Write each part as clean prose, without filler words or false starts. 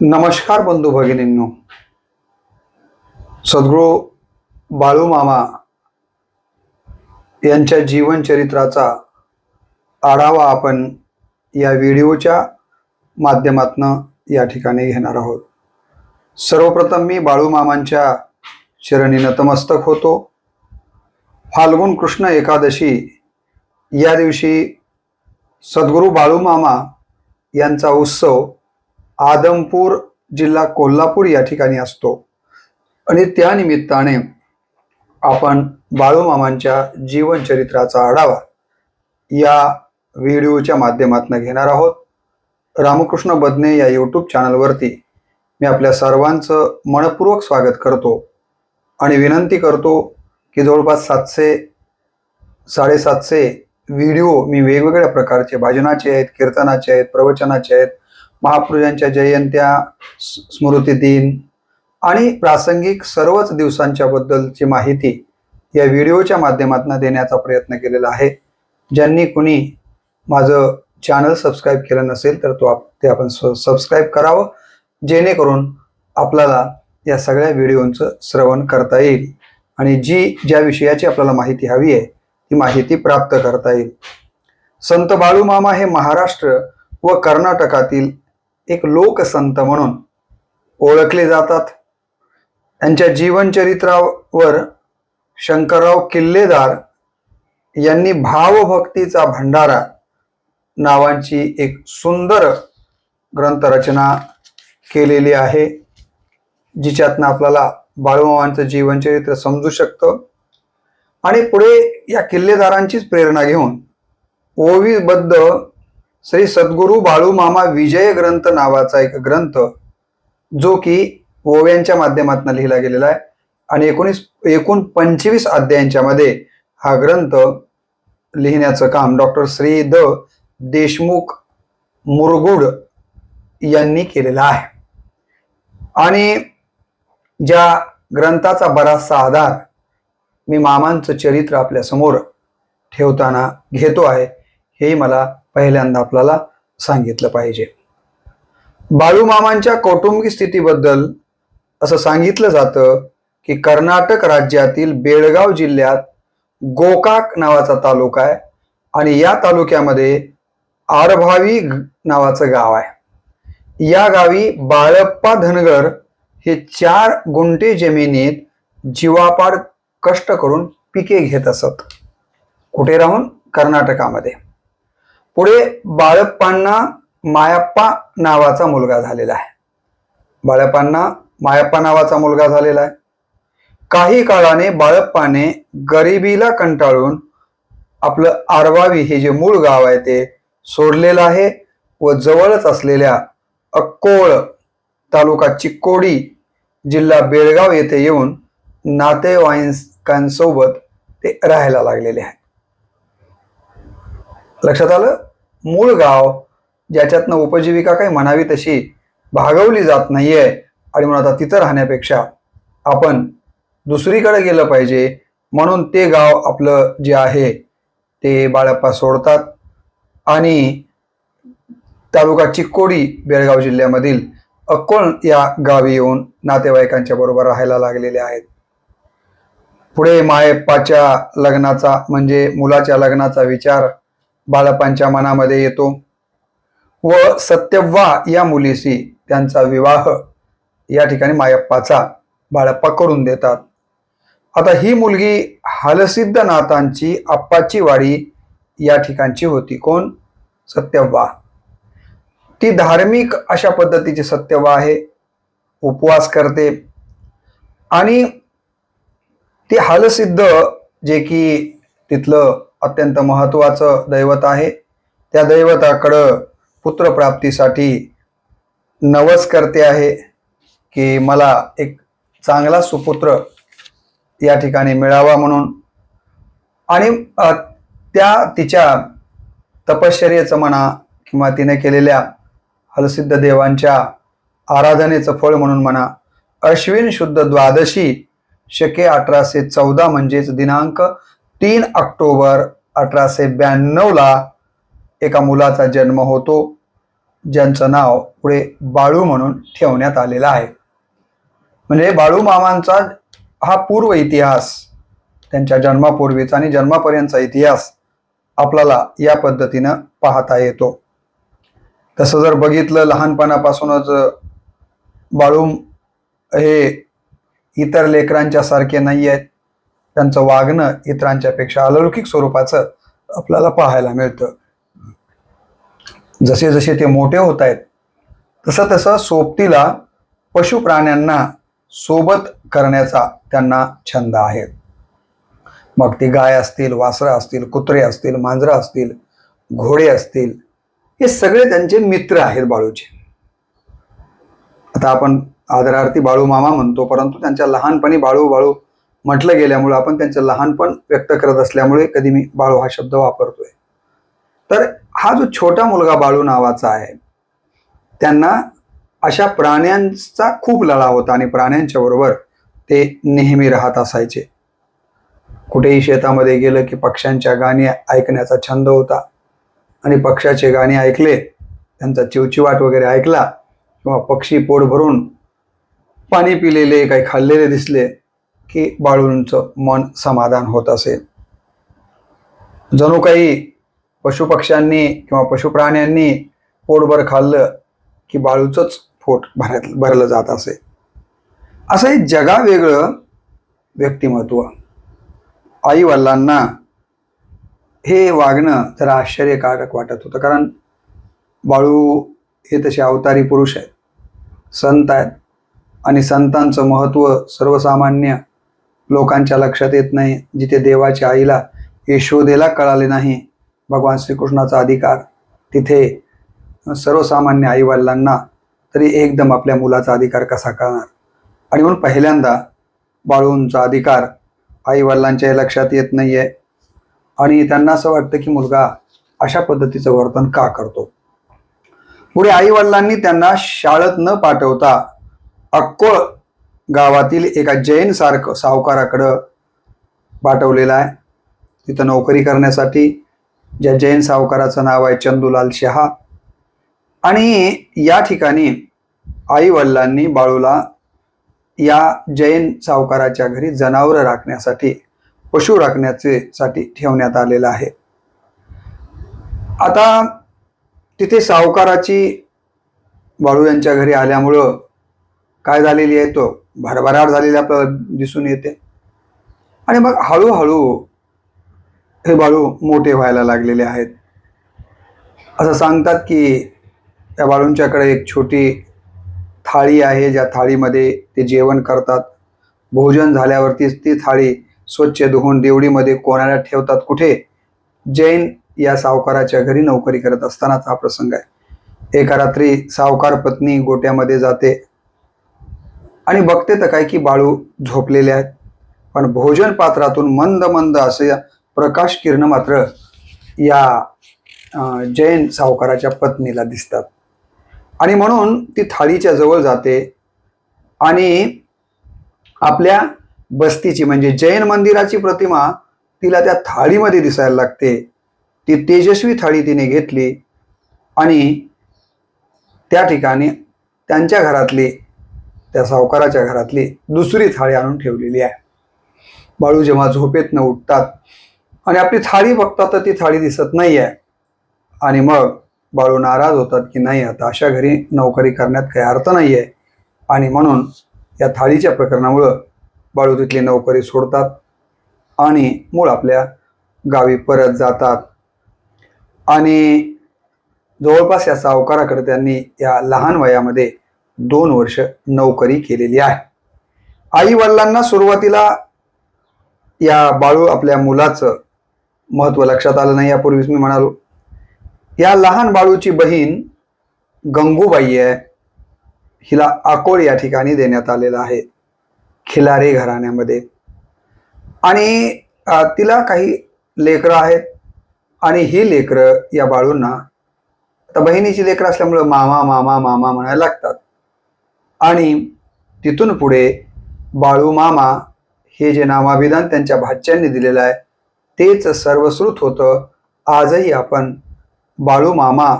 नमस्कार बंधू भगिनींनो, सद्गुरू बाळू मामा यांच्या जीवनचरित्राचा आढावा आपण या व्हिडिओच्या माध्यमातून या ठिकाणी घेणार आहोत। सर्वप्रथम मी बाळू मामांच्या चरणी नतमस्तक होतो। फाल्गुन कृष्ण एकादशी या दिवशी सद्गुरू बाळू मामा यांचा उत्सव आदमपूर जिल्हा कोल्हापूर या ठिकाणी असतो आणि त्या निमित्ताने आपण बाळू मामांच्या जीवनचरित्राचा आढावा या व्हिडिओच्या माध्यमातून घेणार आहोत। रामकृष्ण बदने या यूट्यूब चॅनलवरती मी आपल्या सर्वांचं मनपूर्वक स्वागत करतो आणि विनंती करतो की जवळपास 700-750 व्हिडिओ मी वेगवेगळ्या प्रकारचे भजनाचे आहेत, कीर्तनाचे आहेत, प्रवचनाचे आहेत, महापुरुषांच्या जयंत्या, स्मृती दिन आणि प्रासंगिक सर्वच दिवसांच्या बद्दलची माहिती या व्हिडिओच्या माध्यमातून देण्याचा प्रयत्न केलेला आहे। ज्यांनी कुणी माझं चॅनल सबस्क्राईब केलं नसेल तर ते आपण सबस्क्राईब करावं, जेणेकरून आपल्याला या सगळ्या व्हिडिओंचं श्रवण करता येईल आणि ज्या विषयाची आपल्याला माहिती हवी आहे ती माहिती प्राप्त करता येईल। संत बाळू मामा हे महाराष्ट्र व कर्नाटकातील एक लोकसंत म्हणून ओळखले जातात। त्यांच्या जीवनचरित्रावर शंकरराव किल्लेदार यांनी भावभक्तीचा भंडारा नावाची एक सुंदर ग्रंथरचना केलेली आहे, जिच्यातनं आपल्याला बाळूमामांचं जीवनचरित्र समजू शकतं। आणि पुढे या किल्लेदारांचीच प्रेरणा घेऊन ओवीबद्ध श्री सद्गुरू बाळू मामा विजय ग्रंथ नावाचा एक ग्रंथ जो की ओव्यांच्या माध्यमातून लिहिला गेलेला आहे आणि एकूण 25 अध्यायांच्या मध्ये हा ग्रंथ लिहिण्याचं काम डॉक्टर श्री द देशमुख मुरगुड यांनी केलेलं आहे। आणि ज्या ग्रंथाचा बराचसा आधार मी मामांचं चरित्र आपल्या समोर ठेवताना घेतो आहे, हे मला पहिल्यांदा आपल्याला सांगितलं पाहिजे। बाळू मामांच्या कौटुंबिक स्थितीबद्दल असं सांगितलं जातं की कर्नाटक राज्यातील बेळगाव जिल्ह्यात गोकाक नावाचा तालुका आहे आणि या तालुक्यामध्ये आरभावी नावाचं गाव आहे। या गावी बाळप्पा धनगर हे 4 गुंठे जमिनीत जीवापाड कष्ट करून पिके घेत असत। कुठे राहून? कर्नाटकामध्ये। पुढे बाळप्पांना मायप्पा नावाचा मुलगा झालेला आहे। बाळप्पांना मायप्पा नावाचा मुलगा झालेला आहे। काही काळाने बाळप्पाने गरिबीला कंटाळून आपलं आरवावी हे जे मूळ गाव आहे ते सोडलेलं आहे व जवळच असलेल्या अक्कोळ तालुका चिक्कोडी जिल्हा बेळगाव येथे येऊन नातेवाईकांसोबत ते राहायला लागलेले आहे। लक्षात आलं? मूळ गाव ज्याच्यातनं उपजीविका काही म्हणावी तशी भागवली जात नाहीये आणि म्हणून आता तिथं राहण्यापेक्षा आपण दुसरीकडे गेलं पाहिजे म्हणून ते गाव आपलं जे आहे ते बाळप्पा सोडतात आणि तालुका चिक्कोडी बेळगाव जिल्ह्यामधील अक्कोळ या गावी येऊन नातेवाईकांच्या बरोबर राहायला लागलेले आहेत। पुढे मायप्पाच्या लग्नाचा म्हणजे मुलाच्या लग्नाचा विचार बाळप्पांच्या मनामध्ये येतो व सत्यव्वा या मुलीशी त्यांचा विवाह या ठिकाणी मायप्पाचा बाळप्पा करून देतात। आता ही मुलगी हलसिद्धनाथांची आप्पाची वाडी या ठिकाणची होती। कोण? सत्यव्वा। ती धार्मिक अशा पद्धतीची सत्यव्वा आहे, उपवास करते आणि ती हलसिद्ध जे की तिथलं अत्यंत महत्वाचं दैवत आहे त्या दैवताकडं पुत्रप्राप्तीसाठी नवस करते आहे की मला एक चांगला सुपुत्र या ठिकाणी मिळावा म्हणून। आणि त्या तिच्या तपश्चर्येचं म्हणा किंवा तिने केलेल्या हलसिद्ध देवांच्या आराधनेचं फळ म्हणून म्हणा अश्विन शुद्ध द्वादशी शके 1814 म्हणजेच दिनांक 3 ऑक्टोबर 1892 ला एका मुलाचा जन्म होतो ज्यांचं नाव पुढे बाळू म्हणून ठेवण्यात आलेलं आहे. म्हणजे बाळू मामांचा हा पूर्व इतिहास, त्यांच्या जन्मापूर्वीचा आणि जन्मापर्यंतचा इतिहास आपल्याला या पद्धतीनं पाहता येतो. तसं जर बघितलं, लहानपणापासूनच बाळू हे इतर लेकरांच्या सारखे नाही आहेत. त्यांचं वागणं इतरांच्या पेक्षा अलौकिक स्वरूपाचं आपल्याला पाहायला मिळतं. जसे जसे ते मोठे होत आहेत तसं तसं सोबतीला पशु प्राण्यांना सोबत करण्याचा त्यांना छंद आहे. मग ती गाय असतील, वासरं असतील, कुत्रे असतील, मांजरं असतील, घोडे असतील, हे सगळे त्यांचे मित्र आहेत बाळूचे. आता आपण आदरार्थी बाळू मामा म्हणतो, परंतु त्यांच्या लहानपणी बाळू बाळू म्हटलं गेल्यामुळे आपण त्यांचं लहानपण व्यक्त करत असल्यामुळे कधी मी बाळू हा शब्द वापरतोय. तर हा जो छोटा मुलगा बाळू नावाचा आहे, त्यांना अशा प्राण्यांचा खूप लळा होता आणि प्राण्यांच्या बरोबर ते नेहमी राहत असायचे. कुठेही शेतामध्ये गेलं की पक्ष्यांच्या गाणी ऐकण्याचा छंद होता आणि पक्ष्याचे गाणी ऐकले, त्यांचा चिवचिवाट वगैरे ऐकला किंवा पक्षी पोट भरून पाणी पिलेले, काही खाल्लेले दिसले की बाळूंचं मन समाधान होत असे. जणू काही पशुपक्ष्यांनी किंवा पशुप्राण्यांनी पोटभर खाल्लं की बाळूचंच पोट भरलं जात असे. असं एक जगावेगळं व्यक्तिमत्व. आई वडिलांना हे वागणं जरा आश्चर्यकारक वाटत होतं, कारण बाळू हे तसे अवतारी पुरुष आहेत, संत आहेत आणि संतांचं महत्त्व सर्वसामान्य लोकांच्या लक्षात येत नाही. जिथे देवाच्या आईला यशोदेला कळाले नाही भगवान श्रीकृष्णाचा अधिकार, तिथे सर्वसामान्य आई वडिलांना तरी एकदम आपल्या मुलाचा अधिकार कसा कळणार. आणि म्हणून पहिल्यांदा बाळूंचा अधिकार आई वडिलांच्या लक्षात येत नाहीये आणि त्यांना असं वाटतं की मुलगा अशा पद्धतीचं वर्तन का करतो. पुढे आई वडिलांनी त्यांना शाळेत न पाठवता अक्कोळ गावातील एका जैन सावकाराकडं पाठवलेला आहे, तिथं नोकरी करण्यासाठी. ज्या जैन सावकाराचं नाव आहे चंदूलाल शहा. आणि या ठिकाणी आई वडिलांनी बाळूला या जैन सावकाराच्या घरी जनावरं राखण्यासाठी, पशु राखण्यासाठी ठेवण्यात आलेलं आहे. आता तिथे सावकाराची बाळू यांच्या घरी आल्यामुळं काय झालेली आहे, तो भरभराट झालेली आपल्याला दिसून येते. आणि मग हळूहळू हे बाळू मोठे व्हायला लागलेले आहेत. असं सांगतात की त्या बाळूंच्याकडे एक छोटी थाळी आहे, ज्या थाळीमध्ये ते जेवण करतात. भोजन झाल्यावरतीच ती थाळी स्वच्छ धुवून देवडीमध्ये कोणाला ठेवतात. कुठे? जैन या सावकाराच्या घरी नोकरी करत असतानाचा हा प्रसंग आहे. एका रात्री सावकार पत्नी गोट्यामध्ये जाते आणि बघते तर काय की बाळू झोपलेले आहेत, पण भोजन पात्रातून मंद मंद असे प्रकाश किरण मात्र या जैन सावकाराच्या पत्नीला दिसतात. आणि म्हणून ती थाळीच्या जवळ जाते आणि आपल्या बस्तीची म्हणजे जैन मंदिराची प्रतिमा तिला त्या थाळीमध्ये दिसायला लागते. ती तेजस्वी थाळी तिने घेतली आणि त्या ठिकाणी त्यांच्या घरातली, त्या सावकाराच्या घरातली दुसरी थाळी आणून ठेवलेली आहे. बाळू जेव्हा झोपेतनं उठतात आणि आपली थाळी बघतात तर ती थाळी दिसत नाही आहे. आणि मग बाळू नाराज होतात की नाही, आता अशा घरी नोकरी करण्यात काही अर्थ नाही आहे. आणि म्हणून या थाळीच्या प्रकरणामुळं बाळू तिथली नोकरी सोडतात आणि मूळ आपल्या गावी परत जातात. आणि जवळपास या सावकाराकडे त्यांनी या लहान वयामध्ये 2 वर्ष नोकरी केलेली आहे. आई वडिलांना सुरुवातीला या बाळू आपल्या मुलाचं महत्त्व लक्षात आलं नाही. यापूर्वीच मी म्हणालो, या लहान बाळूची बहीण गंगूबाई आहे, हिला अकोळ या ठिकाणी देण्यात आलेलं आहे, खिलारे घराण्यामध्ये. आणि तिला काही लेकरं आहेत आणि ही लेकरं या बाळूंना, आता बहिणीची लेकरं असल्यामुळं मामा मामा मामा म्हणायला लागतात. आणि तिथून पुढे बाळू मामा हे जे नामाभिधान त्यांच्या भाच्यांनी दिलेलं आहे तेच सर्वश्रुत होतं. आजही आपण बाळू मामा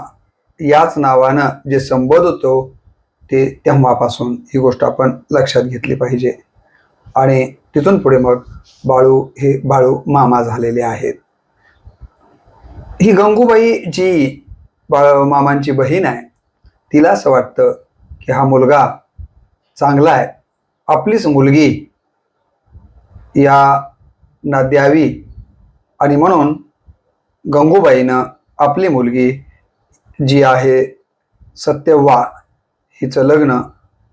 याच नावानं जे संबोधत होतो ते तेव्हापासून ही गोष्ट आपण लक्षात घेतली पाहिजे. आणि तिथून पुढे मग बाळू हे बाळू मामा झालेले आहेत. ही गंगूबाई जी बाळू मामांची बहीण आहे, तिला असं वाटतं की हा मुलगा चांगला आहे, आपलीच मुलगी या ना द्यावी, आणि म्हणून गंगूबाईनं आपली मुलगी जी आहे सत्यव्वा हिचं लग्न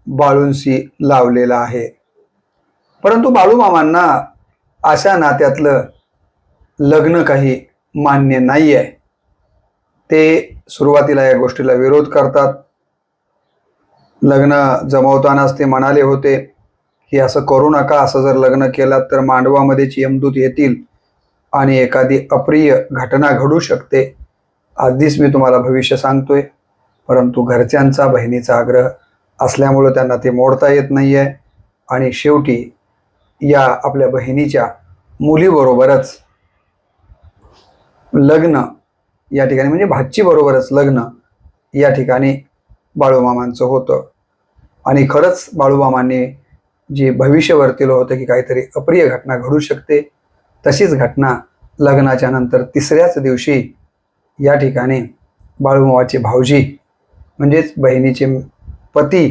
बाळूंशी लावलेलं आहे. परंतु बाळूमामांना अशा नात्यातलं लग्न काही मान्य नाही आहे. ते सुरुवातीला या गोष्टीला विरोध करतात. लग्न जमवतानाच ते म्हणाले होते की असं करू नका, असं जर लग्न केलं तर मांडवामध्येच यमदूत येतील आणि एखादी अप्रिय घटना घडू शकते. आधीच मी तुम्हाला भविष्य सांगतोय. परंतु घरच्यांचा बहिणीचा आग्रह असल्यामुळं त्यांना ते मोडता येत नाही आहे. आणि शेवटी या आपल्या बहिणीच्या मुलीबरोबरच लग्न या ठिकाणी, म्हणजे भाची बरोबरच लग्न या ठिकाणी बाळूमामांचं होतं. आणि खरंच बाळूमामांनी जे भविष्य वर्तवलं होतं की काहीतरी अप्रिय घटना घडू शकते, तशीच घटना लग्नाच्या नंतर तिसऱ्याच दिवशी या ठिकाणी बाळूमामाचे भाऊजी म्हणजेच बहिणीचे पती,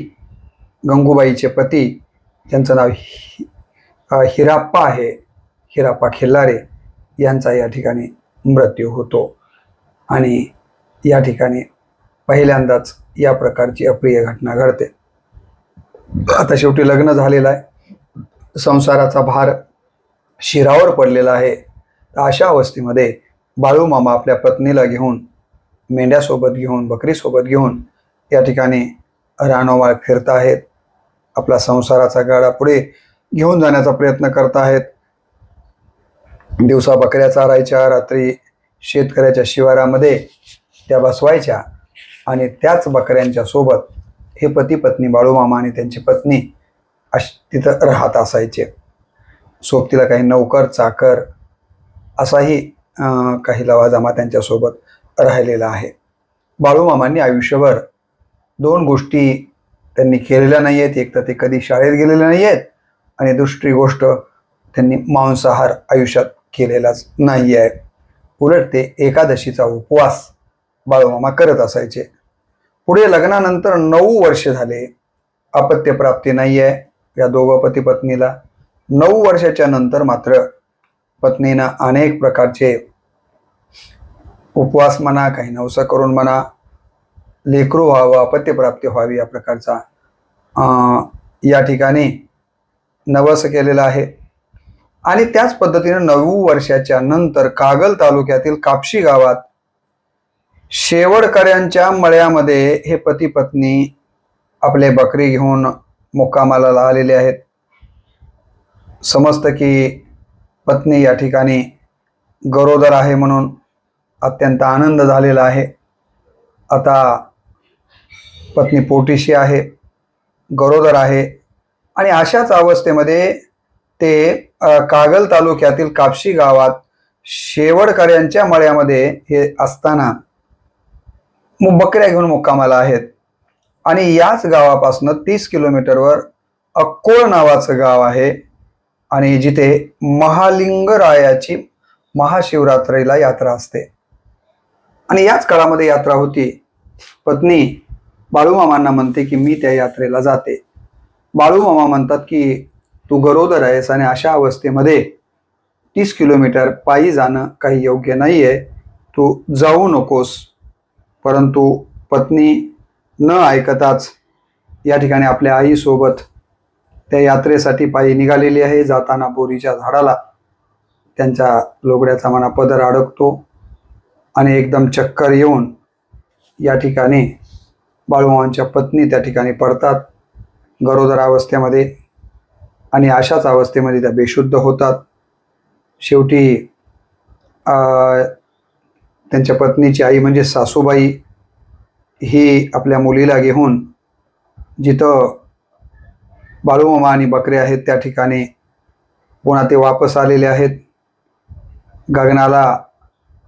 गंगूबाईचे पती, त्यांचं नाव हिराप्पा आहे, हिराप्पा खिल्लारे, यांचा या ठिकाणी मृत्यू होतो. आणि या ठिकाणी पहिल्यांदाच या प्रकारची अप्रिय घटना घडते. आता शेवटी लग्न झालेलं आहे, संसाराचा भार शिरावर पडलेला आहे. अशा अवस्थेमध्ये बाळूमामा आपल्या पत्नीला घेऊन, मेंढ्यासोबत घेऊन, बकरीसोबत घेऊन या ठिकाणी रानोमाळ फिरत आहेत. आपला संसाराचा गाडा पुढे घेऊन जाण्याचा प्रयत्न करत आहेत. दिवसा बकऱ्या चारायच्या, रात्री शेतकऱ्याच्या शिवारामध्ये त्या बसवायच्या आणि त्याच बकऱ्यांच्या सोबत हे पती पत्नी बाळूमामा आणि त्यांची पत्नी तिथं राहत असायचे. सोबतीला काही नौकर चाकर असाही काही लवाजमा त्यांच्यासोबत राहिलेला आहे. बाळूमामांनी आयुष्यभर दोन गोष्टी त्यांनी केलेल्या नाही आहेत. एक तर ते कधी शाळेत गेलेले नाही आहेत आणि दुसरी गोष्ट त्यांनी मांसाहार आयुष्यात केलेलाच नाही आहे. उलट ते एकादशीचा उपवास बाळूमामा करत असायचे. पुढे लग्नानंतर 9 वर्ष झाले, अपत्यप्राप्ती नाही आहे या दोघं पती पत्नीला. 9 वर्षाच्या नंतर मात्र पत्नीनं अनेक प्रकारचे उपवास म्हणा, काही नवस करून म्हणा, लेकरू व्हावं, अपत्यप्राप्ती व्हावी या प्रकारचा या ठिकाणी नवस केलेला आहे. आणि त्याच पद्धतीने 9 वर्षाच्या नंतर कागल तालुक्यातील कापशी गावात शेवडकऱ्यांच्या मळ्यामध्ये हे पती पत्नी आपले बकरी घेऊन मुक्कामाला आलेले आहेत. समजतं की पत्नी या ठिकाणी गरोदर आहे म्हणून अत्यंत आनंद झालेला आहे. आता पत्नी पोटीशी आहे, गरोदर आहे. आणि अशाच अवस्थेमध्ये ते कागल तालुक्यातील कापशी गावात शेवडकऱ्यांच्या मळ्यामध्ये हे असताना बकऱ्या घेऊन मुक्कामाला आहेत. आणि याच गावापासून 30 किलोमीटरवर अक्कोळ नावाचं गाव आहे आणि जिथे महालिंगरायाची महाशिवरात्रीला यात्रा असते. आणि याच काळामध्ये यात्रा होती. पत्नी बाळूमामांना म्हणते की मी त्या यात्रेला जाते. बाळूमामा म्हणतात की तू गरोदर आहेस आणि अशा अवस्थेमध्ये 30 किलोमीटर पायी जाणं काही योग्य नाही आहे, तू जाऊ नकोस. परंतु पत्नी न ऐकताच या ठिकाणी आपल्या आईसोबत त्या यात्रेसाठी पायी निघालेली आहे. जाताना बोरीच्या झाडाला त्यांच्या लोगड्याचा म्हणा पदर अडकतो आणि एकदम चक्कर येऊन या ठिकाणी बाळूमामांच्या पत्नी त्या ठिकाणी पडतात गरोदर अवस्थेमध्ये. आणि अशाच अवस्थेमध्ये त्या बेशुद्ध होतात. शेवटी त्यांच्या पत्नीची आई म्हणजे सासूबाई ही आपल्या मुलीला घेऊन जिथं बाळूमामा आणि बकरे आहेत त्या ठिकाणी पुन्हा ते वापस आलेले आहेत. गगनाला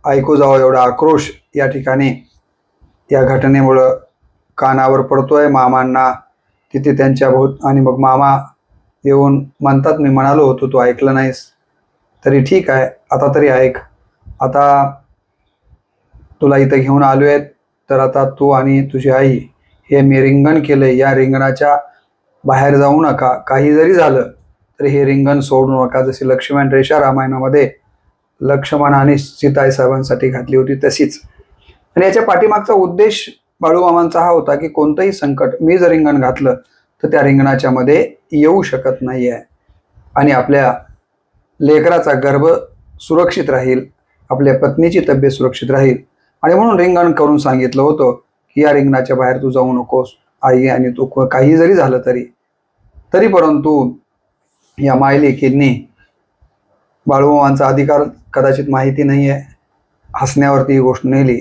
ऐकू जावं एवढा आक्रोश या ठिकाणी या घटनेमुळं कानावर पडतोय मामांना तिथे त्यांच्या आणि मग मामा येऊन म्हणतात, मी म्हणालो होतो तू ऐकलं नाहीस, तरी ठीक आहे, आता तरी ऐक. आता तुला इथं घेऊन आलो आहे, तर आता तू आणि तुझी आई हे मी रिंगण केलंय, या रिंगणाच्या बाहेर जाऊ नका. काही जरी झालं तरी हे रिंगण सोडू नका. जशी लक्ष्मण रेषा रामायणामध्ये लक्ष्मण आणि सीताई साहेबांसाठी घातली होती तशीच. आणि याच्या पाठीमागचा उद्देश बाळूमामांचा हा होता की कोणतंही संकट मी जर रिंगण घातलं तर त्या रिंगणाच्या मध्ये येऊ शकत नाही आहे आणि आपल्या लेकराचा गर्भ सुरक्षित राहील, आपल्या पत्नीची तब्येत सुरक्षित राहील. आणि म्हणून रिंगण करून सांगितलं होतं की या रिंगणाच्या बाहेर तू जाऊ नकोस आई, आणि तू काही जरी झालं तरी परंतु या मायलेकींनी बाळूमामांचा अधिकार कदाचित माहिती नाही आहे, हसण्यावरती ही गोष्ट नेली.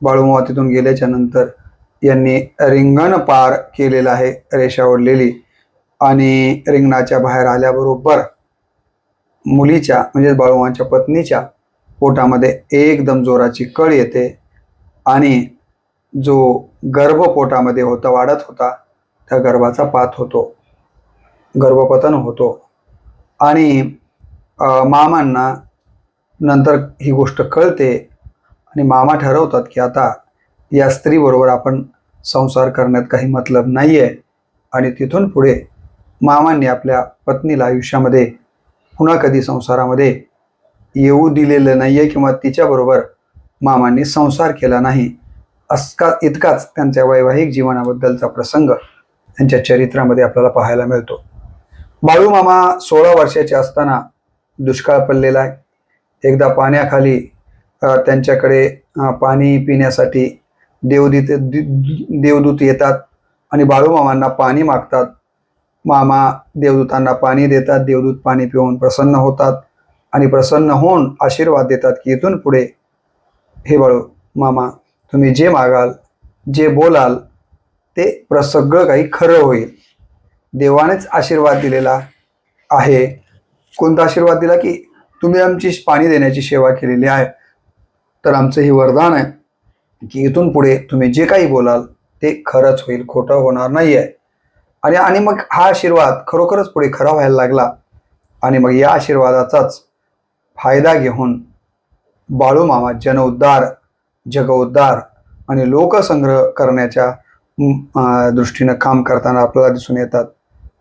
बाळूमामा तिथून गेल्याच्या नंतर यांनी रिंगण पार केलेलं आहे, रेषा ओढलेली, आणि रिंगणाच्या बाहेर आल्याबरोबर मुलीच्या म्हणजे बाळूमामांच्या पत्नीच्या पोटामध्ये एकदम जोराची कळ येते आणि जो गर्भ पोटामध्ये होता वाढत होता त्या गर्भाचा पात होतो, गर्भपतन होतो. आणि मामांना नंतर ही गोष्ट कळते आणि मामा ठरवतात की आता या स्त्रीबरोबर आपण संसार करण्यात काही मतलब नाही आहे. आणि तिथून पुढे मामांनी आपल्या पत्नीला आयुष्यामध्ये पुन्हा कधी संसारामध्ये येऊ दिलेलं नाही आहे किंवा तिच्याबरोबर मामांनी संसार केला नाही. इतकाच त्यांच्या वैवाहिक जीवनाबद्दलचा प्रसंग त्यांच्या चरित्रामध्ये आपल्याला पाहायला मिळतो. बाळूमामा 16 वर्षाचे असताना दुष्काळ पडलेला आहे. एकदा पाण्याखाली त्यांच्याकडे पाणी पिण्यासाठी देवदूत येतात आणि बाळूमामांना पाणी मागतात. मामा देवदूतांना पाणी देतात, देवदूत पाणी पिऊन प्रसन्न होतात आणि प्रसन्न होऊन आशीर्वाद देतात की इथून पुढे हे बाळूमामा तुम्ही जे मागाल जे बोलाल ते सगळं काही खरं होईल. देवानेच आशीर्वाद दिलेला आहे. कोणता आशीर्वाद दिला की तुम्ही आमची पाणी देण्याची सेवा केलेली आहे, तर आमचं हे वरदान आहे की इथून पुढे तुम्ही जे काही बोलाल ते खरंच होईल, खोटं होणार नाही आहे. आणि मग हा आशीर्वाद खरोखरच पुढे खरा व्हायला लागला. आणि मग या आशीर्वादाचाच फायदा घेऊन बाळूमामा जनउद्धार, जगउद्धार आणि लोकसंग्रह करण्याच्या दृष्टीनं काम करताना आपल्याला दिसून येतात.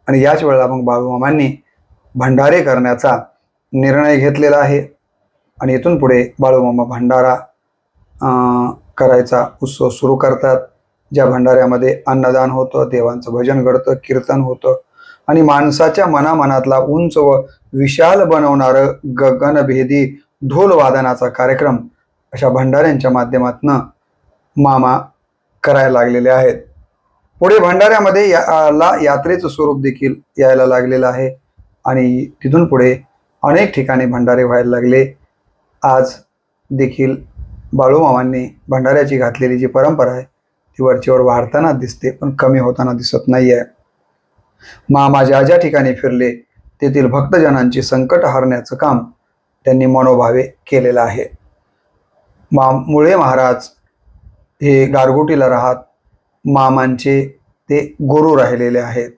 आणि याच वेळेला मग बाळूमामांनी भंडारे करण्याचा निर्णय घेतलेला आहे. आणि इथून पुढे बाळूमामा भंडारा करायचा उत्सव सुरू करतात, ज्या भंडाऱ्यामध्ये अन्नदान होतं, देवांचं भजन घडतं, कीर्तन होतं आणि माणसाच्या मनामनातला उंच व विशाल बनवणारं गगनभेदी ढोलवादनाचा कार्यक्रम अशा भंडाऱ्यांच्या माध्यमातून मामा करायला लागलेले आहेत. पुढे भंडाऱ्यामध्ये यात्रेचं स्वरूप देखील यायला लागलेलं आहे आणि तिथून पुढे अनेक ठिकाणी भंडारे व्हायला लागले. आज देखील बाळूमामांनी भंडाऱ्याची घातलेली जी परंपरा आहे ती वरचीवर वाढताना दिसते, पण कमी होताना दिसत नाही आहे. मामा ज्या ज्या ठिकाणी फिरले तेथील भक्तजनांची संकट हारण्याचं काम त्यांनी मनोभावे केलेलं आहे. मुळे महाराज हे गारगोटीला राहत मामांचे ते गुरु राहिलेले आहेत.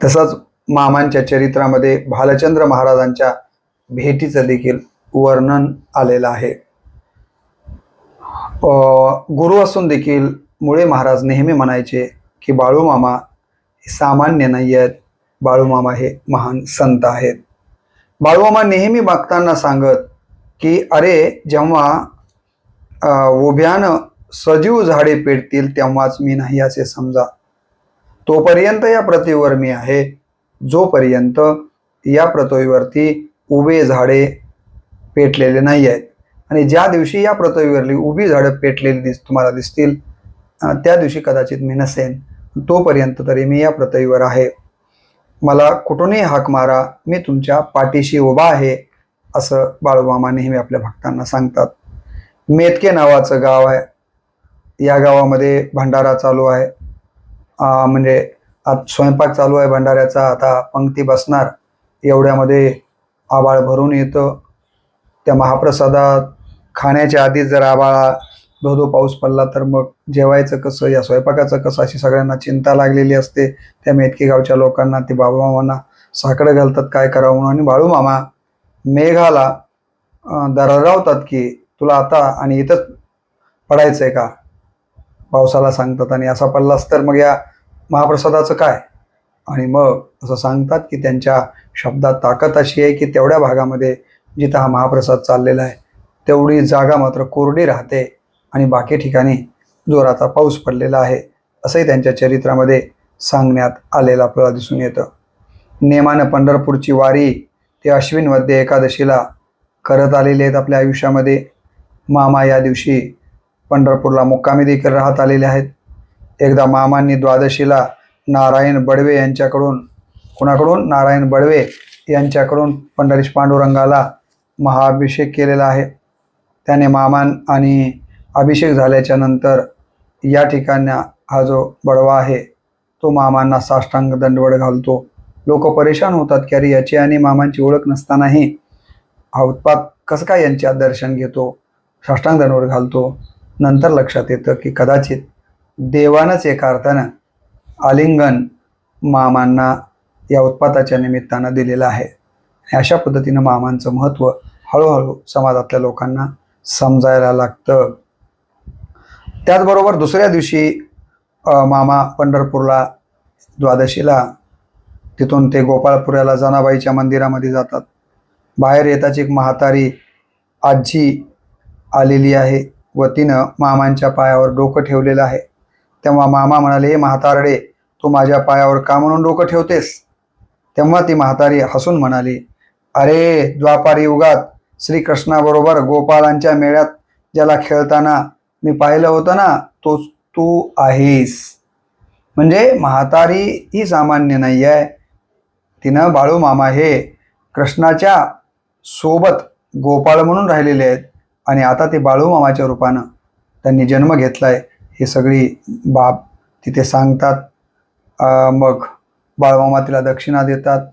तसंच मामांच्या चरित्रामध्ये भालचंद्र महाराजांच्या भेटीचं देखील वर्णन आलेलं आहे. गुरु असून देखील मुळे महाराज नेहमी म्हणायचे की बाळूमामा हे सामान्य नाही आहेत, बाळूमामा हे महान संत आहेत. बाळूमामा नेहमी भक्तांना सांगत की अरे जेव्हा उभ्यानं सजीव झाडे पेटतील तेव्हाच मी नाही असे समजा. तोपर्यंत या पृथ्वीवर मी आहे, जोपर्यंत या पृथ्वीवरती उभे झाडे पेटलेले नाही आहेत. आणि ज्या दिवशी या पृथ्वीवरली उभी झाडं पेटलेली तुम्हाला दिसतील त्या दिवशी कदाचित मी नसेन, तोपर्यंत तरी मी या पृथ्वीवर आहे. मला कुठूनही हाक मारा, मी तुमच्या पाठीशी उभा आहे, असं बाळूमामा नेहमी आपल्या भक्तांना सांगतात. मेतके नावाचं गाव आहे. या गावामध्ये भंडारा चालू आहे, म्हणजे स्वयंपाक चालू आहे भंडाऱ्याचा. आता पंक्ती बसणार एवढ्यामध्ये आभाळ भरून येतं. त्या महाप्रसादात खाण्याच्या आधी जर आभाळ धो धो पाऊस पडला तर मग जेवायचं कसं, या स्वयंपाकाचं कसं, अशी सगळ्यांना चिंता लागलेली असते. त्या मेतके गावच्या लोकांना ते बाळूमामांना साकडं घालतात काय करावं म्हणून. आणि बाळूमामा मेघाला दरवतात की तुला आता आणि इथंच पडायचंय का, पावसाला सांगतात. आणि असा पडलास तर मग या महाप्रसादाचं काय. आणि मग असं सांगतात की त्यांच्या शब्दात ताकद अशी आहे की तेवढ्या भागामध्ये जिथं हा महाप्रसाद चाललेला आहे तेवढी जागा मात्र कोरडी राहते आणि बाकी ठिकाणी जोराचा पाऊस पडलेला आहे, असंही त्यांच्या चरित्रामध्ये सांगण्यात आलेलं आपल्याला दिसून येतं. नेमानं पंढरपूरची वारी ते अश्विन वद्य एकादशीला करत आलेले आहेत आपल्या आयुष्यामध्ये. मामा या दिवशी पंढरपूरला मुक्कामी देखील राहत आलेले आहेत. एकदा मामांनी द्वादशीला नारायण बडवे यांच्याकडून, कुणाकडून, नारायण बडवे यांच्याकडून पंढरीश पांडुरंगाला महाअभिषेक केलेला आहे. त्याने मामान आणि अभिषेक झाल्याच्या नंतर या ठिकाणी हा जो बडवा आहे तो मामांना साष्टांग दंडवत घालतो. लोक परेशान होतात की अरे याची आणि मामांची ओळख नसतानाही हा उत्पात कसं काय यांच्या दर्शन घेतो, साष्टांग दंडवत घालतो. नंतर लक्षात येतं की कदाचित देवानंच एका अर्थानं आलिंगन मामांना या उत्पाताच्या निमित्तानं दिलेलं आहे. अशा पद्धतीनं मामांचं महत्त्व हळूहळू समाजातल्या लोकांना समजायला लागतं. त्याचबरोबर दुसऱ्या दिवशी मामा पंढरपूरला द्वादशीला तिथून ते गोपाळपुऱ्याला जनाबाईच्या मंदिरामध्ये जातात. बाहेर येताच एक म्हातारी आजी आलेली आहे व तिनं मामांच्या पायावर डोकं ठेवलेलं आहे. तेव्हा मामा म्हणाले, हे म्हातारडे, तू माझ्या पायावर का म्हणून डोकं ठेवतेस. तेव्हा ती म्हातारी हसून म्हणाली, अरे द्वापार युगात श्रीकृष्णाबरोबर गोपाळांच्या मेळ्यात ज्याला खेळताना मी पाहिलं होतं ना, तोच तू आहेस. म्हणजे म्हातारी ही सामान्य नाही आहे. तिनं बाळूमामा हे कृष्णाच्या सोबत गोपाळ म्हणून राहिलेले आहेत आणि आता ते बाळूमामाच्या रूपानं त्यांनी जन्म घेतलाय, ही सगळी बाब तिथे सांगतात. मग बाळूमामा तिला दक्षिणा देतात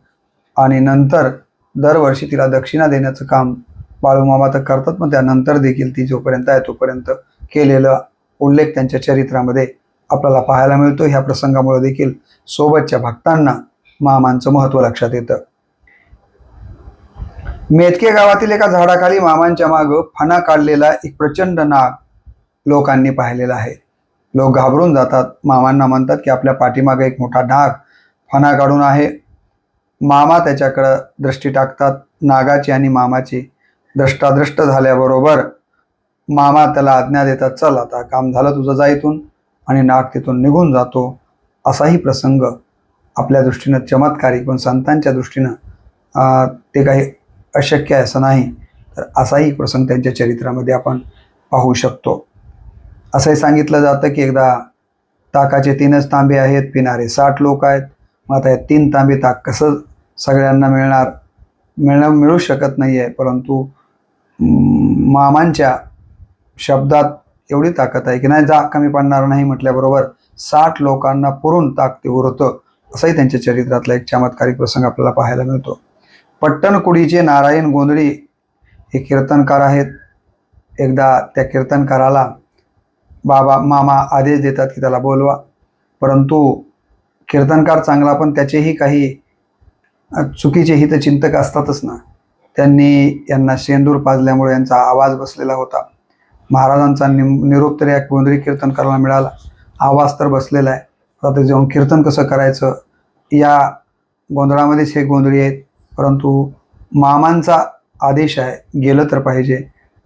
आणि नंतर दरवर्षी तिला दक्षिणा देण्याचं काम बाळूमामा तर करतात, पण त्यानंतर देखील ती जोपर्यंत आहे तोपर्यंत केलेला उल्लेख त्यांच्या चरित्रामध्ये आपल्याला पाहायला मिळतो. ह्या प्रसंगामुळे देखील सोबतच्या भक्तांना मामांचं महत्त्व लक्षात येतं. मेतके गावातील एका झाडाखाली मामांच्या मागं फणा काढलेला एक प्रचंड नाग लोकांनी पाहिलेला आहे. लोक घाबरून जातात. मामांना म्हणतात की आपल्या पाठीमागे एक मोठा नाग फणा काढून आहे. मामा त्याच्याकडं दृष्टी टाकतात. नागाची आणि मामाची दृष्टादृष्ट झाल्याबरोबर मामा त्याला आज्ञा देतात, चल आता काम झालं तुझं, जा इथून. आणि नाग तिथून निघून जातो. असाही प्रसंग आपल्या दृष्टीनं चमत्कारिक, पण संतांच्या दृष्टीनं ते काही अशक्य आहे असं नाही. तर असाही प्रसंग त्यांच्या चरित्रामध्ये आपण पाहू शकतो. असंही सांगितलं जातं की एकदा ताकाचे 3च तांबे आहेत, पिणारे 60 लोक आहेत. मग आता हे 3 तांबे ताक कसं सगळ्यांना मिळू शकत नाही आहे. परंतु मामांच्या शब्दात एवढी ताकद आहे की नाही, जा कमी पडणार नाही म्हटल्याबरोबर 60 लोकांना पुरून ताक ते उरतं. असाही त्यांच्या चरित्रातला एक चमत्कारिक प्रसंग आपल्याला पाहायला मिळतो. पट्टणकुडीचे नारायण गोंधळी हे कीर्तनकार आहेत. एकदा त्या कीर्तनकाराला मामा आदेश देतात की त्याला बोलवा. परंतु कीर्तनकार चांगला, पण त्याचेही काही चुकीचे हितचिंतक असतातच ना. त्यांनी यांना शेंदूर पाजल्यामुळे यांचा आवाज बसलेला होता. महाराजांचा निरोप तरी या गोंधळी कीर्तनकाराला मिळाला. आवाज तर बसलेला आहे, आता जाऊन कीर्तन कसं करायचं. या गोंधळामध्येच हे गोंधळी आहेत, परंतु मामांचा आदेश आहे, गेलं तर पाहिजे,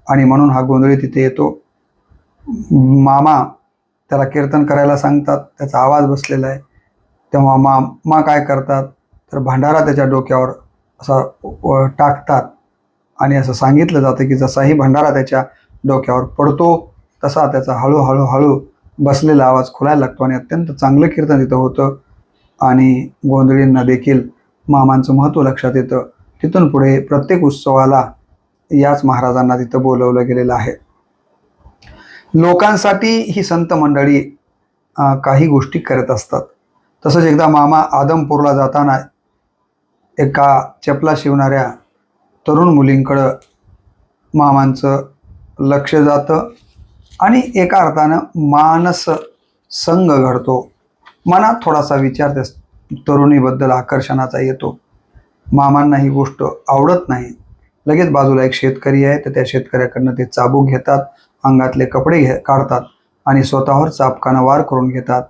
आणि म्हणून हा गोंधळी तिथे येतो. मामा त्याला कीर्तन करायला सांगतात, त्याचा आवाज बसलेला आहे. तेव्हा मामा काय करतात तर भंडारा त्याच्या डोक्यावर असा टाकतात आणि असं सांगितलं जातं की जसाही भंडारा त्याच्या डोक्यावर पडतो तसा त्याचा हळूहळू बसलेला आवाज खुलायला लागतो आणि अत्यंत चांगलं कीर्तन तिथं होतं. आणि गोंधळींना देखील मामांचं महत्त्व लक्षात येतं. तिथून पुढे प्रत्येक उत्सवाला याच महाराजांना तिथं बोलवलं गेलेलं आहे. लोकांसाठी ही संत मंडळी काही गोष्टी करत असतात. तसंच एकदा मामा आदमपूरला जाताना एका चपला शिवणाऱ्या तरुण मुलींकडं मामांचं लक्ष जातं आणि एका अर्थानं मानस संग घडतो. मनात थोडासा विचार त्या तरुणीबद्दल आकर्षणाचा येतो. मामांना ही गोष्ट आवडत नाही. लगेच बाजूला एक शेतकरी आहे, तर त्या शेतकऱ्याकडनं ते चाबूक घेतात, अंगातले कपडे काढतात आणि स्वतःवर चाबकानं वार करून घेतात.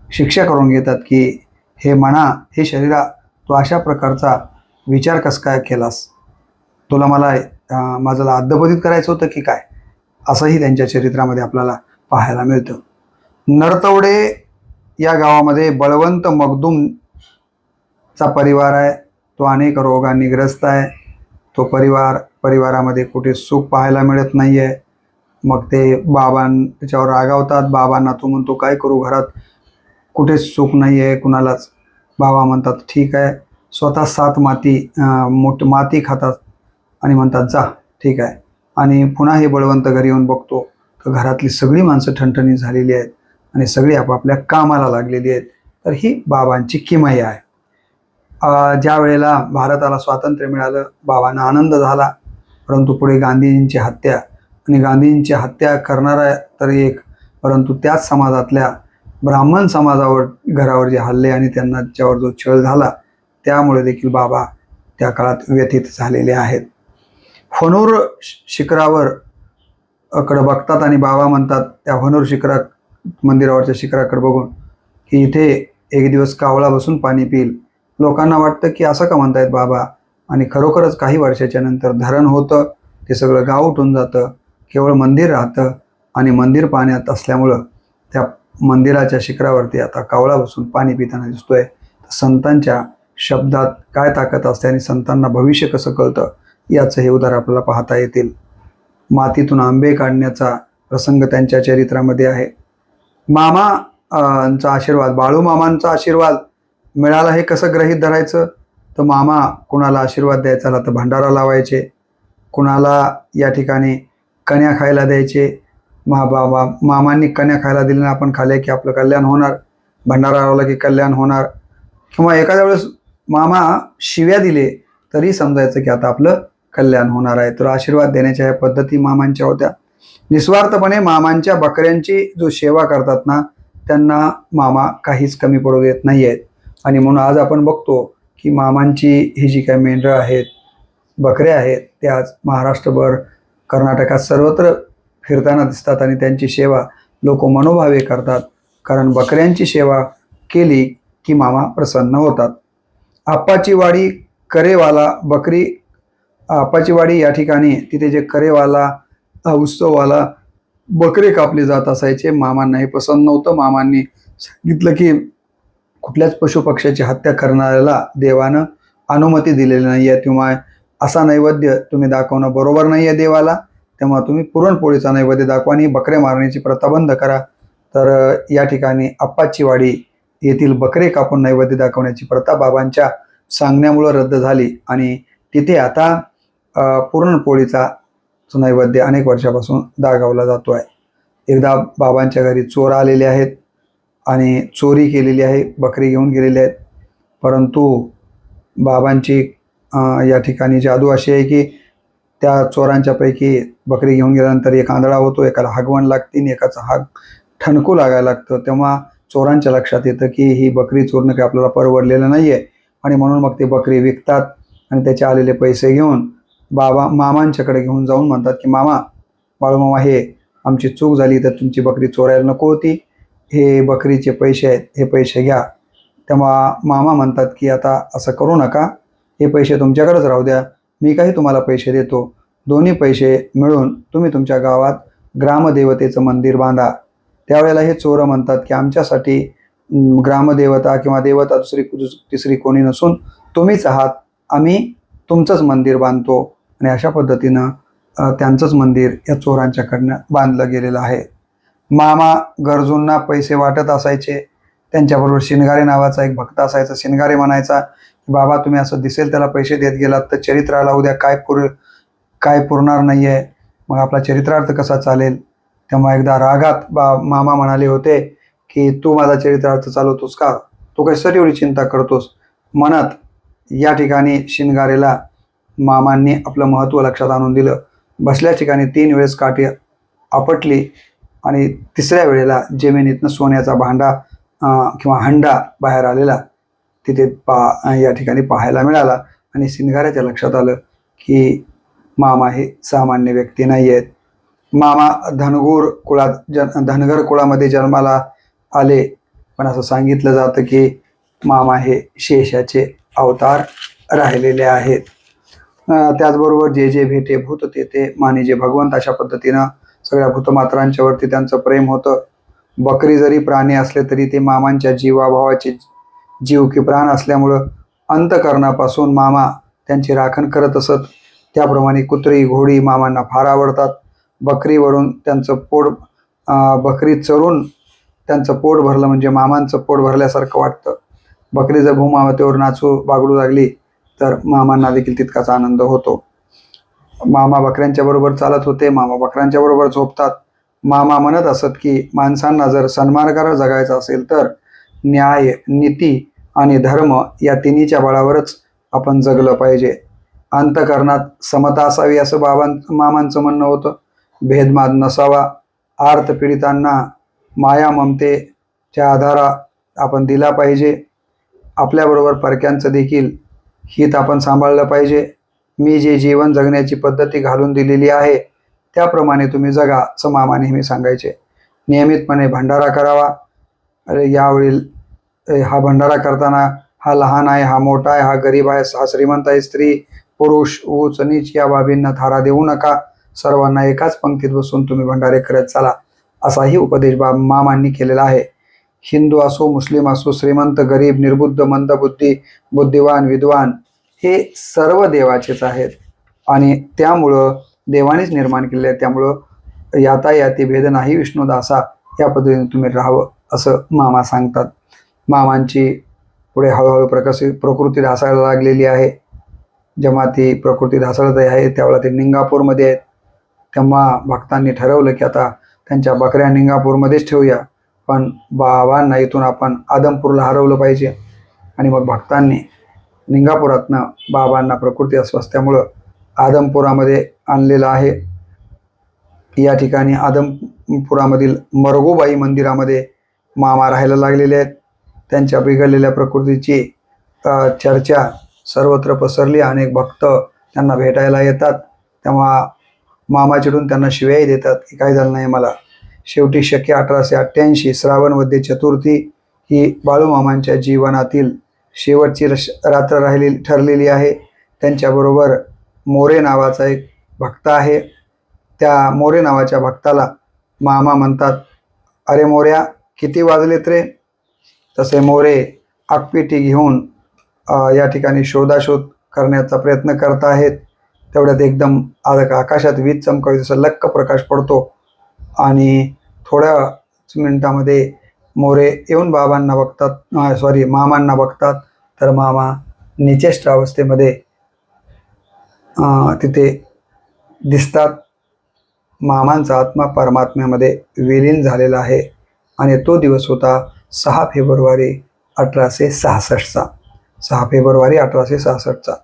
शिक्षा करून घेतात की हे म्हणा, हे शरीरा, तू अशा प्रकारचा विचार कस काय केलास? तुला मला माझं अद्दपदित करायचं होतं की काय? असंही त्यांच्या चरित्रामध्ये आपल्याला पाहायला मिळतं. नरतवडे या गावामध्ये बळवंत मगदूमचा परिवार आहे. तो अनेक रोगांनी ग्रस्त आहे. तो परिवारामध्ये कुठे सुख पाहायला मिळत नाही आहे. मग ते त्याच्यावर रागावतात. बाबांना तो म्हणतो, काय करू, घरात कुठेच सुख नाही आहे कुणालाच. बाबा म्हणतात ठीक आहे. स्वतः 7 माती खातात आणि म्हणतात जा ठीक आहे. आणि पुन्हा हे बळवंत घरी येऊन बघतो तर घरातली सगळी माणसं ठणठणीत झालेली आहेत आणि सगळी आपापल्या कामाला लागलेली आहेत. तर ही बाबांची किमया आहे. ज्या वेळेला भारताला स्वातंत्र्य मिळालं, बाबांना आनंद झाला. परंतु पुढे गांधीजींची हत्या आणि गांधीजींची हत्या करणारा तर एक, परंतु त्याच समाजातल्या ब्राह्मण घरावर जे हल्ले आणि त्याच्यावर जो छळ झाला, त्यामुळे देखील बाबा त्या काळात व्यथित झालेले आहेत. फणूर शिखरावर कडे बघतात आणि बाबा म्हणतात, त्या फणूर मंदिरावरच्या शिखराकडे बघून, की इथे एक दिवस कावळा बसून पाणी पिईल. लोकांना वाटतं की असं का म्हणतायत बाबा? आणि खरोखरच काही वर्षाच्या नंतर धरण होतं, ते सगळं गाव उठून जातं, केवळ मंदिर राहतं आणि मंदिर पाण्यात असल्यामुळं त्या मंदिराच्या शिखरावरती आता कावळा बसून पाणी पिताना दिसतोय. संतांच्या शब्दात काय ताकद असते आणि संतांना भविष्य कसं कळतं, याचं हे उदाहरण आपल्याला पाहता येतील. मातीतून आंबे काढण्याचा प्रसंग त्यांच्या चरित्रामध्ये आहे. मामांचा आशीर्वाद, बाळूमामांचा आशीर्वाद मिळाला हे कसं गृहीत धरायचं? तर मामा कुणाला आशीर्वाद द्यायचा आला तर भंडारा लावायचे, कुणाला या ठिकाणी कण्या खायला द्यायचे. मामांनी कण्या खायला दिल्या, आपण खाल्ल्या की आपलं कल्याण होणार, भंडारा लावला की कल्याण होणार. किंवा एखाद्या वेळेस मामा शिव्या दिले तरी समजायचं की आता आपलं कल्याण होणार आहे. तर आशीर्वाद देण्याच्या ह्या पद्धती मामांच्या होत्या. निस्वार्थपणे मामांच्या बकऱ्यांची जो सेवा करतात ना, त्यांना मामा काहीच कमी पडू देत नाही आहेत. आणि म्हणून आज आपण बघतो की मामांची ही जी काही मेंढरं आहेत, बकऱ्या आहेत, ते आज महाराष्ट्रभर, कर्नाटकात सर्वत्र फिरताना दिसतात आणि त्यांची सेवा लोक मनोभावे करतात. कारण बकऱ्यांची सेवा केली की मामा प्रसन्न होतात. आप्पाची वाडी करेवाला आप्पाची वाडी या ठिकाणी तिथे जे करेवाला उत्सववाला बकरे कापले जात असायचे. मामांना हे पसंत नव्हतं. मामांनी सांगितलं की कुठल्याच पशुपक्ष्याची हत्या करणाऱ्याला देवानं अनुमती दिलेली नाही आहे, किंवा असा नैवेद्य तुम्ही दाखवणं बरोबर नाही आहे देवाला, तेव्हा तुम्ही पुरणपोळीचा नैवेद्य दाखवा आणि बकरे मारण्याची प्रथा बंद करा. तर या ठिकाणी आप्पाची वाडी येथील बकरे कापून नैवेद्य दाखवण्याची प्रथा बाबांच्या सांगण्यामुळं रद्द झाली आणि तिथे आता पुरणपोळीचा नैवेद्य अनेक वर्षापासून दाखवला जातो आहे. एकदा बाबांच्या घरी चोर आलेले आहेत आणि चोरी केलेली आहे, बकरी घेऊन गेलेले आहेत. परंतु बाबांची या ठिकाणी जादू अशी आहे की त्या चोरांच्यापैकी बकरी घेऊन गेल्यानंतर एक आंधळा होतो, एकाला हागवण लागते आणि एकाचा हाग ठणकू लागायला लागतं. तेव्हा चोरांच्या लक्षात येतं की ही बकरी चोरणं काही आपल्याला परवडलेलं नाही आहे आणि म्हणून मग ते बकरी विकतात आणि त्याचे आलेले पैसे घेऊन मामांच्याकडे घेऊन जाऊन म्हणतात की मामा, बाळूमामा, हे आमची चूक झाली, तर तुमची बकरी चोरायला नको होती, हे बकरीचे पैसे आहेत, हे पैसे घ्या. तेव्हा मामा म्हणतात की आता असं करू नका, हे पैसे तुमच्याकडेच राहू द्या, मी काही तुम्हाला पैसे देतो, दोन्ही पैसे मिळून तुम्ही तुमच्या गावात ग्रामदेवतेचं मंदिर बांधा. त्यावेळेला हे चोरं म्हणतात की आमच्यासाठी ग्रामदेवता किंवा देवता तिसरी कोणी नसून तुम्हीच आहात, आम्ही तुमचंच मंदिर बांधतो. आणि अशा पद्धतीनं त्यांचंच मंदिर या चोरांच्याकडनं बांधलं गेलेलं आहे. मामा गरजूंना पैसे वाटत असायचे. त्यांच्याबरोबर शिनगारे नावाचा एक भक्त असायचा. शिनगारे म्हणायचा की बाबा, तुम्ही असं दिसेल त्याला पैसे देत गेलात तर चरित्राला उद्या काय पुरणार नाही आहे, मग आपला चरित्रार्थ कसा चालेल? तेव्हा एकदा रागात मामा म्हणाले होते की तू माझा चरित्रार्थ चालवतोस का? तू कशासाठी एवढी चिंता करतोस? म्हणत या ठिकाणी शिनगारेला मामांनी आपलं महत्त्व लक्षात आणून दिलं. बसल्या ठिकाणी 3 वेळेस काठी आपटली आणि तिसऱ्या वेळेला जमिनीतनं सोन्याचा भांडा किंवा हंडा बाहेर आलेला तिथे या ठिकाणी पाहायला मिळाला. आणि सिंगाराच्या लक्षात आलं की मामा हे सामान्य व्यक्ती नाही आहेत. मामा धनगर कुळामध्ये जन्माला आले, पण असं सांगितलं जातं की मामा हे शेषाचे अवतार राहिलेले आहेत. त्याचबरोबर जे जे भेटे भूत ते माने जे भगवंत, अशा पद्धतीनं सगळ्या भूतमात्रांच्या वरती त्यांचं प्रेम होतं. बकरी जरी प्राणी असले तरी ते मामांच्या जीवाभावाचे जीव की प्राण असल्यामुळं अंतकरणापासून मामा त्यांची राखण करत असत. त्याप्रमाणे कुत्री घोडी मामांना फार आवडतात. बकरीवरून त्यांचं बकरी चरून त्यांचं पोट भरलं म्हणजे मामांचं पोट भरल्यासारखं वाटतं. बकरी जर भूमावतेवर नाचू बागडू लागली तर मामांना देखील तितकाच आनंद होतो. मामा बकऱ्यांच्या बरोबर चालत होते, मामा बकऱ्यांच्या बरोबर झोपतात. मामा म्हणत असत की माणसांना जर सन्मार्गावर जगायचं असेल तर न्याय, नीती आणि धर्म या तिन्हीच्या बळावरच आपण जगलं पाहिजे. अंतकरणात समता असावी असं मामांचं म्हणणं होतं. भेदभाव नसावा. आर्त पीडितांना माया ममतेच्या आधारा आपण दिला पाहिजे. आपल्याबरोबर परक्यांचं देखील हित आपण सांभाळलं पाहिजे. मी जे जीवन जगण्याची पद्धती घालून दिलेली आहे त्याप्रमाणे तुम्ही जगा असं मामा नेहमी सांगायचे. नियमितपणे भंडारा करावा. यावेळी हा भंडारा करताना हा लहान आहे, हा मोठा आहे, हा गरीब आहे, हा श्रीमंत आहे, स्त्री पुरुष उच नीच या बाबींना थारा देऊ नका. सर्वांना एकाच पंक्तीत बसून तुम्ही भंडारे करत चला, असाही उपदेश मामांनी केलेला आहे. हिंदू असो, मुस्लिम असो, श्रीमंत गरीब, निर्बुद्ध मंदबुद्धी, बुद्धिवान विद्वान हे सर्व देवाचेच आहेत आणि त्यामुळं देवानेच निर्माण केलेले आहे. त्यामुळं यातायाती भेद नाही विष्णुदासा, या पद्धतीने तुम्ही राहावं असं मामा सांगतात. मामांची पुढे हळूहळू प्रकृती ढासळायला लागलेली आहे. जेव्हा ती प्रकृती ढासळत आहे त्यावेळेला ते निंगापूरमध्ये आहेत. तेव्हा भक्तांनी ठरवलं की आता त्यांच्या बकऱ्या निंगापूरमध्येच ठेवूया, पण बाबांना इथून आपण आदमपूरला हरवलं पाहिजे. आणि मग भक्तांनी निंगापुरातनं बाबांना प्रकृती अस्वास्थ्यामुळं आदमपुरामध्ये आणलेलं आहे. या ठिकाणी आदमपुरामधील मरगोबाई मंदिरामध्ये मामा राहायला लागलेले आहेत. त्यांच्या बिघडलेल्या प्रकृतीची चर्चा सर्वत्र पसरली. अनेक भक्त त्यांना भेटायला येतात. तेव्हा मामा चिडून त्यांना शिव्याही देतात की काय झालं नाही मला. शेवटी शके 1888 श्रावण वद्य चतुर्थी ही बाळूमामांच्या जीवनातील शेवटची रात्र ठरलेली आहे. त्यांच्याबरोबर मोरे नावाचा एक भक्त आहे. त्या मोरे नावाच्या भक्ताला मामा म्हणतात, अरे मोऱ्या किती वाजलेत रे. तसे मोरे आगपेटी घेऊन या ठिकाणी शोधाशोध करण्याचा प्रयत्न करत आहेत. तेवढ्यात एकदम आकाशात वीज चमकावी जसं लक्क प्रकाश पडतो आणि थोड्याच मिनिटामध्ये मोरे येऊन मामांना बघतात तर मामा निचेष्ट अवस्थेमध्ये तिथे दिसतात. मामांचा आत्मा परमात्म्यामध्ये विलीन झालेला आहे आणि तो दिवस होता 6 फेब्रुवारी 1866चा. 6 फेब्रुवारी 1866चा.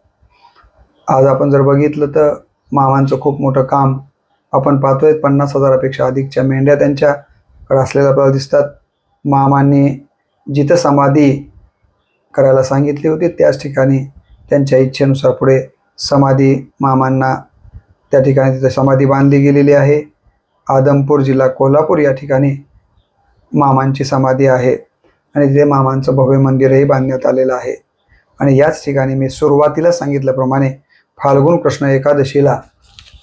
आज आपण जर बघितलं तर मामांचं खूप मोठं काम आपण पाहतोय. 50,000पेक्षा अधिकच्या मेंढ्या त्यांच्याकडे असलेल्या आपल्याला दिसतात. मामांनी जिथं समाधी करायला सांगितली होती त्याच ठिकाणी त्यांच्या इच्छेनुसार पुढे समाधी मामांना त्या ठिकाणी तिथे समाधी बांधली गेलेली आहे. आदमपूर जिल्हा कोल्हापूर या ठिकाणी मामांची समाधी आहे आणि तिथे मामांचं भव्य मंदिरही बांधण्यात आलेलं आहे. आणि याच ठिकाणी मी सुरुवातीला सांगितल्याप्रमाणे फाल्गुन कृष्ण एकादशीला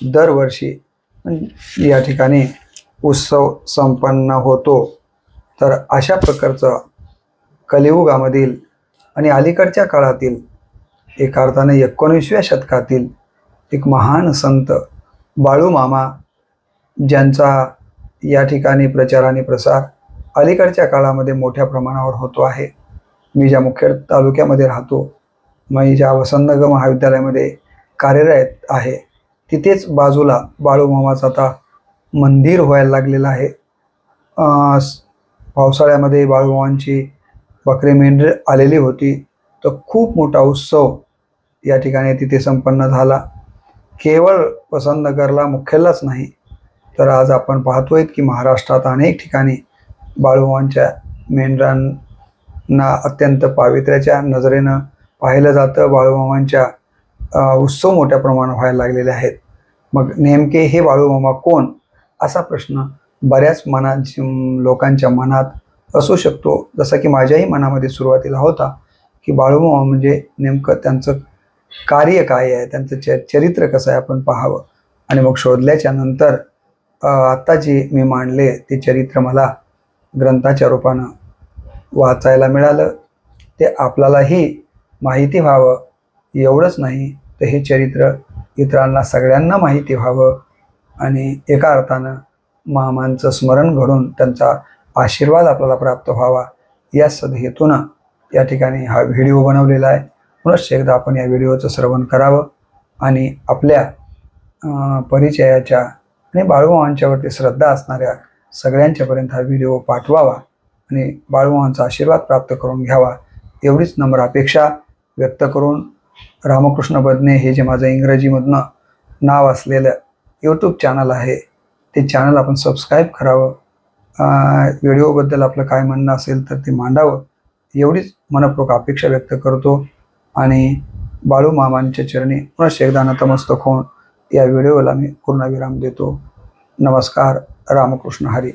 दरवर्षी या ठिकाणी उत्सव संपन्न होतो. तर अशा प्रकारचं कलियुगामधील आणि अलीकडच्या काळातील एका अर्थाने 19व्या शतकातील एक महान संत बाळूमामा, ज्यांचा या ठिकाणी प्रचार आणि प्रसार अलीकडच्या काळामध्ये मोठ्या प्रमाणावर होतो आहे. मी ज्या मुखेड तालुक्यामध्ये राहतो, मी ज्या वसंतनगर महाविद्यालयामध्ये कार्यरत आहे, तिथेच बाजूला बाळूमामाचं आता मंदिर व्हायला लागलेलं आहे. पावसाळ्यामध्ये बाळूमामांची बकरी मेंढर आलेली होती, तर खूप मोठा उत्सव या ठिकाणी तिथे संपन्न झाला. केवळ वसंतनगरला मुखेडलाच नाही तर आज आपण पाहतोय की महाराष्ट्रात अनेक ठिकाणी बाळूमामांच्या मेंढरांना अत्यंत पावित्र्याच्या नजरेनं पाहिलं जातं. बाळूमामांच्या उत्सव मोठ्या प्रमाणात व्हायला लागलेले आहेत. मग नेमके हे बाळूमामा कोण, असा प्रश्न बऱ्याच लोकांच्या मनात असू शकतो. जसं की माझ्याही मनामध्ये सुरुवातीला होता की बाळूमामा म्हणजे नेमकं त्यांचं कार्य काय आहे, त्यांचं चरित्र कसं आहे आपण पाहावं. आणि मग शोधल्याच्या नंतर आत्ता जे मी मांडले ते चरित्र मला ग्रंथाच्या रूपानं वाचायला मिळालं. ते आपल्यालाही माहिती व्हावं एवढंच नाही, तर हे चरित्र इतरांना सगळ्यांना माहिती व्हावं आणि एका अर्थानं मामांचं स्मरण घडून त्यांचा आशीर्वाद आपल्याला प्राप्त व्हावा, या सदहेतूनं या ठिकाणी हा व्हिडिओ बनवलेला आहे. पुनश्च एकदा आपण या व्हिडिओचं श्रवण करावं आणि आपल्या परिचयाच्या आणि बाळूमामांच्यावरती श्रद्धा असणाऱ्या सगळ्यांच्यापर्यंत हा व्हिडिओ पाठवावा आणि बाळूमामांचा आशीर्वाद प्राप्त करून घ्यावा, एवढीच नम्र अपेक्षा व्यक्त करून रामकृष्ण बदने हे जे माझं इंग्रजीमधनं नाव असलेलं यूट्यूब चॅनल आहे, ते चॅनल आपण सबस्क्राईब करावं. व्हिडिओबद्दल आपलं काय म्हणणं असेल तर ते मांडावं, एवढीच मनपूर्वक अपेक्षा व्यक्त करतो आणि बाळूमामांच्या चरणी पुनश्च एकदा नतमस्तक होऊन या व्हिडिओला मी पूर्णविराम देतो. नमस्कार. रामकृष्ण हरी.